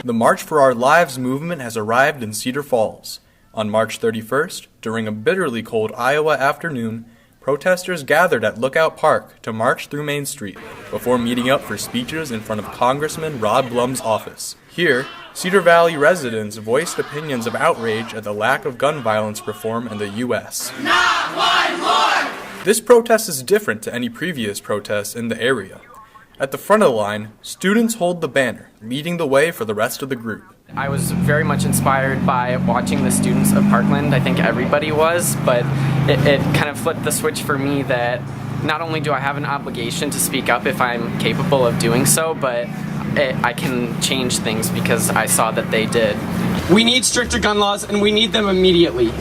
The March for Our Lives movement has arrived in Cedar Falls. On March 31st, during a bitterly cold Iowa afternoon, protesters gathered at Lookout Park to march through Main Street before meeting up for speeches in front of Congressman Rod Blum's office. Here, Cedar Valley residents voiced opinions of outrage at the lack of gun violence reform in the U.S. Not one more! This protest is different to any previous protests in the area. At the front of the line, students hold the banner, leading the way for the rest of the group. I was very much inspired by watching the students of Parkland. I think everybody was, but it kind of flipped the switch for me that not only do I have an obligation to speak up if I'm capable of doing so, but I can change things because I saw that they did. We need stricter gun laws, and we need them immediately.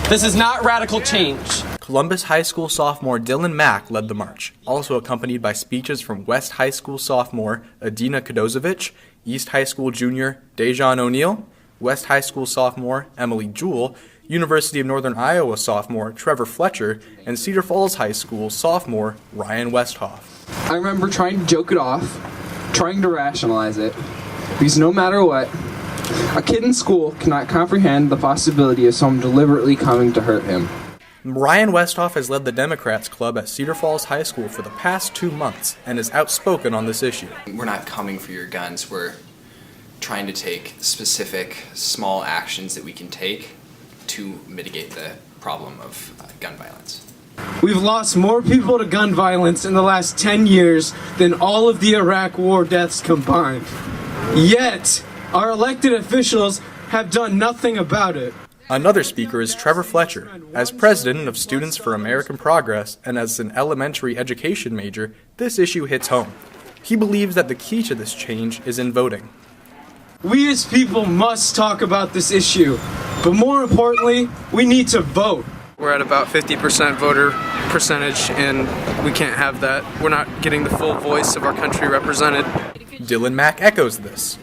This is not radical change. Columbus High School sophomore Dylan Mack led the march, also accompanied by speeches from West High School sophomore Adina Kadozovich, East High School junior Dejan O'Neill, West High School sophomore Emily Jewell, University of Northern Iowa sophomore Trevor Fletcher, and Cedar Falls High School sophomore Ryan Westhoff. I remember trying to joke it off, trying to rationalize it, because no matter what, a kid in school cannot comprehend the possibility of someone deliberately coming to hurt him. Ryan Westhoff has led the Democrats Club at Cedar Falls High School for the past 2 months and is outspoken on this issue. We're not coming for your guns. We're trying to take specific, small actions that we can take to mitigate the problem of gun violence. We've lost more people to gun violence in the last 10 years than all of the Iraq War deaths combined. Yet, our elected officials have done nothing about it. Another speaker is Trevor Fletcher. As president of Students for American Progress and as an elementary education major, this issue hits home. He believes that the key to this change is in voting. We as people must talk about this issue, but more importantly, we need to vote. We're at about 50% voter percentage, and we can't have that. We're not getting the full voice of our country represented. Dylan Mack echoes this.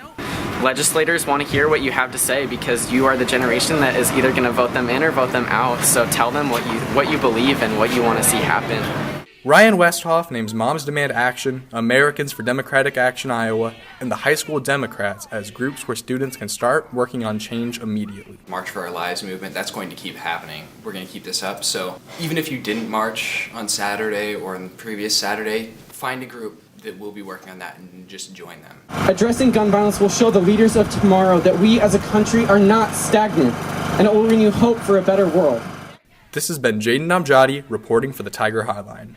Legislators want to hear what you have to say because you are the generation that is either going to vote them in or vote them out. So tell them what you believe and what you want to see happen. Ryan Westhoff names Moms Demand Action, Americans for Democratic Action Iowa, and the High School Democrats as groups where students can start working on change immediately. March for Our Lives movement, that's going to keep happening. We're going to keep this up. So even if you didn't march on Saturday or on the previous Saturday, find a group that will be working on that and just join them. Addressing gun violence will show the leaders of tomorrow that we as a country are not stagnant, and it will renew hope for a better world. This has been Jaden Amjadi reporting for the Tiger Hiline.